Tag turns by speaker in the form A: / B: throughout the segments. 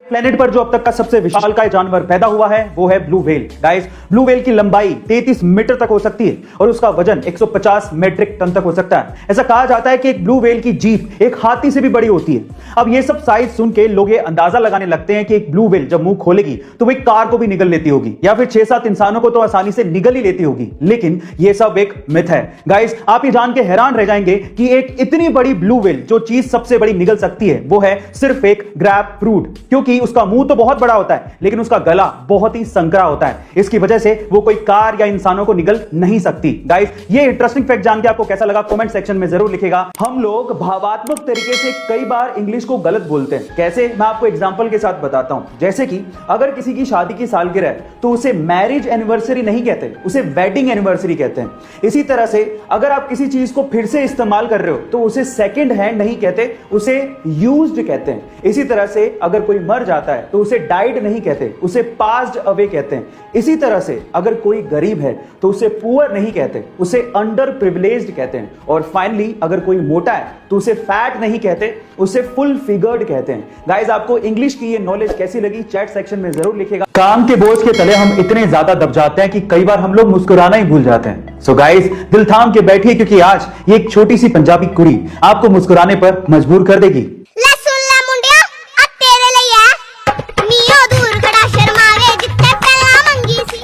A: Planet पर जो अब तक का सबसे विशालकाय जानवर पैदा हुआ है वो है blue whale. Guys, blue whale की लंबाई 33 मीटर तक हो सकती है और उसका वजन 150 मीट्रिक टन तक हो सकता है। ऐसा कहा जाता है कि एक ब्लू व्हेल की जीभ एक हाथी से भी बड़ी होती है। अब ये सब साइज सुन के लोग ये अंदाजा लगाने लगते हैं कि एक ब्लू व्हेल जब मुंह खोलेगी तो वो एक कार को भी निगल लेती होगी या फिर 6-7 इंसानों को तो आसानी से निगल ही लेती होगी। लेकिन ये सब एक मिथ है। गाइस, आप ये जान के हैरान रह जाएंगे कि एक इतनी बड़ी ब्लू व्हेल जो चीज सबसे बड़ी निगल सकती है वो है सिर्फ एक ग्रैप फ्रूट, क्योंकि उसका मुंह तो बहुत बड़ा होता है लेकिन उसका गला बहुत ही संकरा होता है। इसकी वजह से वो कोई कार या इंसानों को निगल नहीं सकती। गाइस, ये इंटरेस्टिंग फैक्ट जान के आपको कैसा लगा कमेंट सेक्शन में जरूर लिखिएगा। हम लोग भावात्मक तरीके से कई बार इंग्लिश को गलत बोलते हैं। कैसे, मैं आपको एग्जांपल के साथ बताता हूं। जैसे कि अगर किसी की शादी की सालगिरह है तो उसे मैरिज एनिवर्सरी नहीं कहते, उसे वेडिंग एनिवर्सरी कहते हैं। इसी तरह से अगर आप किसी चीज को फिर से इस्तेमाल कर रहे हो तो उसे सेकंड हैंड नहीं कहते, उसे यूज्ड कहते हैं। इसी तरह से अगर कोई मर जाता है तो उसे डाइड नहीं कहते, उसे पास्ड अवे कहते हैं। इसी तरह से अगर कोई गरीब है तो उसे पुअर नहीं कहते, उसे अंडर प्रिविलेज्ड कहते हैं। और फाइनली अगर कोई मोटा है तो उसे फैट नहीं कहते, उसे फुल फिगर्ड कहते हैं। गाइस, आपको इंग्लिश की ये नॉलेज कैसी लगी चैट सेक्शन में जरूर लिखिएगा। काम के बोझ के तले हम इतने ज्यादा दब जाते हैं कि कई बार हम लोग मुस्कुराना ही भूल जाते हैं। सो गाइस, दिल थाम के बैठिए क्योंकि आज ये एक छोटी सी पंजाबी कुड़ी आपको मुस्कुराने पर मजबूर कर देगी।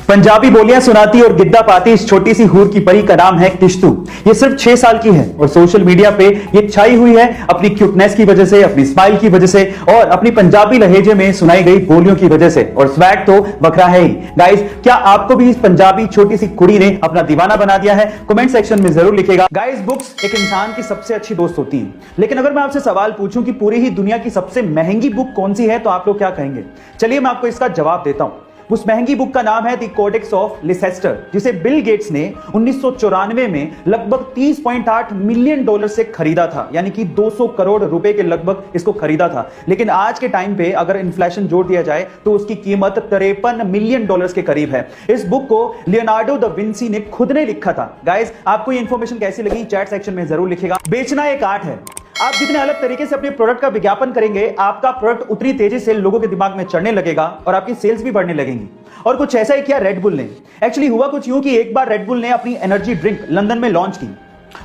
A: पंजाबी बोलियां सुनाती और गिद्दा पाती इस छोटी सी हूर की परी का नाम है किश्तू। ये सिर्फ 6 साल की है और सोशल मीडिया पे ये छाई हुई है अपनी क्यूटनेस की वजह से, अपनी स्माइल की वजह से और अपनी पंजाबी लहजे में सुनाई गई बोलियों की वजह से। और स्वैग तो बखरा है ही। गाइस, क्या आपको भी इस पंजाबी छोटी सी कुड़ी ने अपना दीवाना बना दिया है? कमेंट सेक्शन में जरूर लिखेगा। गाइस, बुक्स एक इंसान की सबसे अच्छी दोस्त होती है, लेकिन अगर मैं आपसे सवाल पूछूं कि पूरी ही दुनिया की सबसे महंगी बुक कौन सी है तो आप लोग क्या कहेंगे? चलिए मैं आपको इसका जवाब देता हूं। उस महंगी बुक का नाम है द कोडेक्स ऑफ लिसेस्टर, जिसे बिल गेट्स ने 1994 में लगभग $30.8 मिलियन से खरीदा था, यानी कि 200 करोड़ रुपए के लगभग इसको खरीदा था। लेकिन आज के टाइम पे अगर इन्फ्लेशन जोड़ दिया जाए तो उसकी कीमत $53 मिलियन के करीब है। इस बुक को लियोनार्डो दा विंसी ने खुद ने लिखा था। गाइस, आपको ये इंफॉर्मेशन कैसी लगी चैट सेक्शन में जरूर लिखिएगा। बेचना एक आर्ट है। आप जितने अलग तरीके से अपने प्रोडक्ट का विज्ञापन करेंगे, आपका प्रोडक्ट उतनी तेजी से लोगों के दिमाग में चढ़ने लगेगा और आपकी सेल्स भी बढ़ने लगेंगी। और कुछ ऐसा ही किया रेड बुल ने। एक्चुअली हुआ कुछ यूं कि एक बार रेड बुल ने अपनी एनर्जी ड्रिंक लंदन में लॉन्च की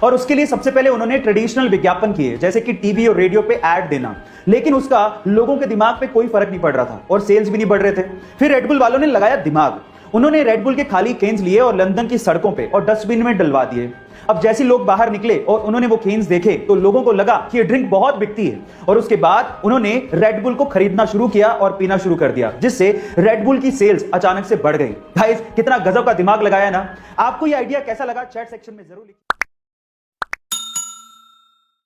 A: और उसके लिए सबसे पहले उन्होंने ट्रेडिशनल विज्ञापन किए, जैसे कि टीवी और रेडियो पे ऐड देना। लेकिन उसका लोगों के दिमाग पे कोई फर्क नहीं पड़ रहा था और सेल्स भी नहीं बढ़ रहे थे। फिर रेड बुल वालों ने लगाया दिमाग। उन्होंने रेड बुल के खाली केन्स लिए और लंदन की सड़कों पे और डस्टबिन में डलवा दिए। अब जैसे लोग बाहर निकले और उन्होंने वो केन्स देखे तो लोगों को लगा कि ये ड्रिंक बहुत बिकती है और उसके बाद उन्होंने रेड बुल को खरीदना शुरू किया और पीना शुरू कर दिया, जिससे रेड बुल की सेल्स अचानक से बढ़ गई। गाइस, कितना गजब का दिमाग लगाया ना। आपको ये आइडिया कैसा लगा चैट सेक्शन में जरूर लिखिए।